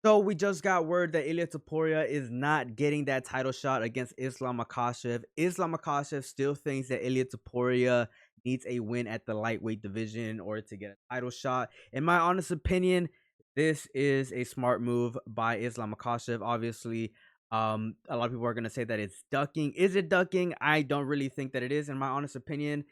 So we just got word that Ilia Topuria is not getting that title shot against Islam Makhachev. Islam Makhachev still thinks that Ilia Topuria needs a win at the lightweight division in order to get a title shot. In my honest opinion, this is a smart move by Islam Makhachev. Obviously, a lot of people are going to say that it's ducking. Is it ducking? I don't really think that it is. In my honest opinion,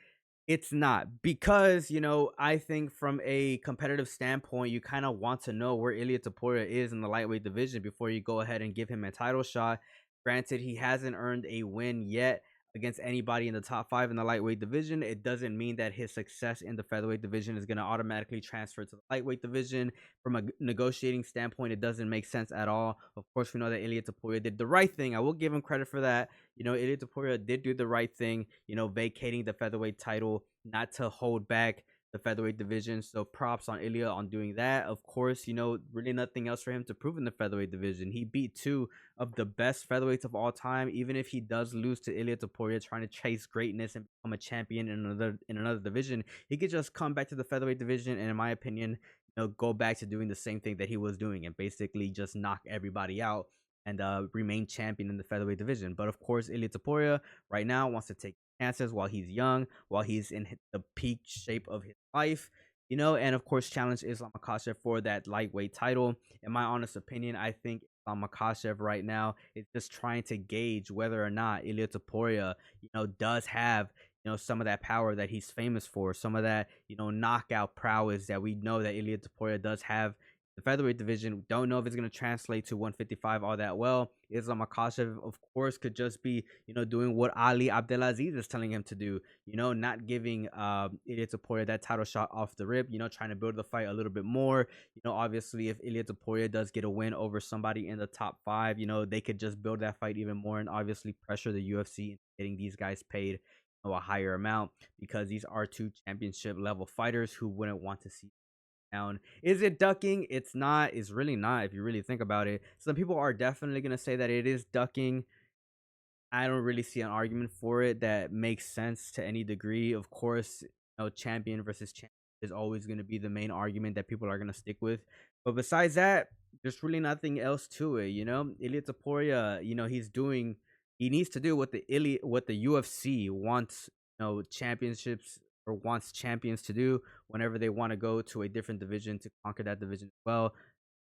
it's not because, I think from a competitive standpoint, you kind of want to know where Ilia Topuria is in the lightweight division before you go ahead and give him a title shot. Granted, he hasn't earned a win yet against anybody in the top 5 in the lightweight division. It doesn't mean that his success in the featherweight division is going to automatically transfer to the lightweight division. From a negotiating standpoint, it doesn't make sense at all. Of course, we know that Ilia Topuria did the right thing. I will give him credit for that. Ilia Topuria did do the right thing, vacating the featherweight title, not to hold back the featherweight division. So props on Ilia on doing that. Of course, really nothing else for him to prove in the featherweight division. He beat two of the best featherweights of all time. Even if he does lose to Ilia Topuria, trying to chase greatness and become a champion in another division, he could just come back to the featherweight division and, in my opinion, go back to doing the same thing that he was doing and basically just knock everybody out and remain champion in the featherweight division. But of course, Ilia Topuria right now wants to take chances while he's young, while he's in the peak shape of his life, and of course challenge Islam Makhachev for that lightweight title. In my honest opinion, I think Islam Makhachev right now is just trying to gauge whether or not Ilia Topuria, does have some of that power that he's famous for, some of that knockout prowess that we know that Ilia Topuria does have. The featherweight division, don't know if it's going to translate to 155 all that well. Islam Makhachev, of course, could just be, doing what Ali Abdelaziz is telling him to do, not giving Ilia Topuria that title shot off the rip, trying to build the fight a little bit more. Obviously, if Ilia Topuria does get a win over somebody in the top 5, they could just build that fight even more and obviously pressure the UFC into getting these guys paid a higher amount because these are two championship level fighters who wouldn't want to see down. Is it ducking? It's not. It's really not if you really think about it. Some people are definitely going to say that it is ducking. I don't really see an argument for it that makes sense to any degree. Of course, champion versus champion is always going to be the main argument that people are going to stick with. But besides that, there's really nothing else to it. Ilia Topuria, he needs to do what the UFC wants, championships or wants champions to do whenever they want to go to a different division to conquer that division as well.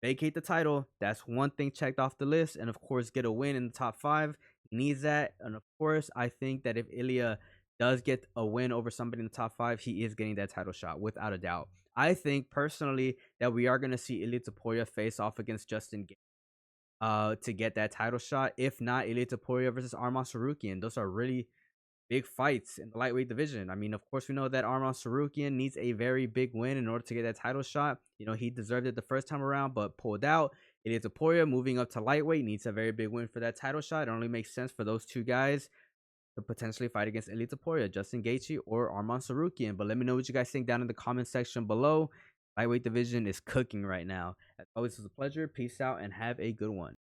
Vacate the title. That's one thing checked off the list. And of course, get a win in the top 5. He needs that. And of course, I think that if Ilia does get a win over somebody in the top 5, he is getting that title shot without a doubt. I think personally that we are going to see Ilia Topuria face off against Justin to get that title shot. If not, Ilia Topuria versus Arman Tsarukyan. Those are really big fights in the lightweight division. I mean, of course, we know that Arman Tsarukyan needs a very big win in order to get that title shot. He deserved it the first time around, but pulled out. Ilia Topuria moving up to lightweight needs a very big win for that title shot. It only makes sense for those two guys to potentially fight against Ilia Topuria, Justin Gaethje, or Arman Tsarukyan. But let me know what you guys think down in the comment section below. Lightweight division is cooking right now. As always, it was a pleasure. Peace out and have a good one.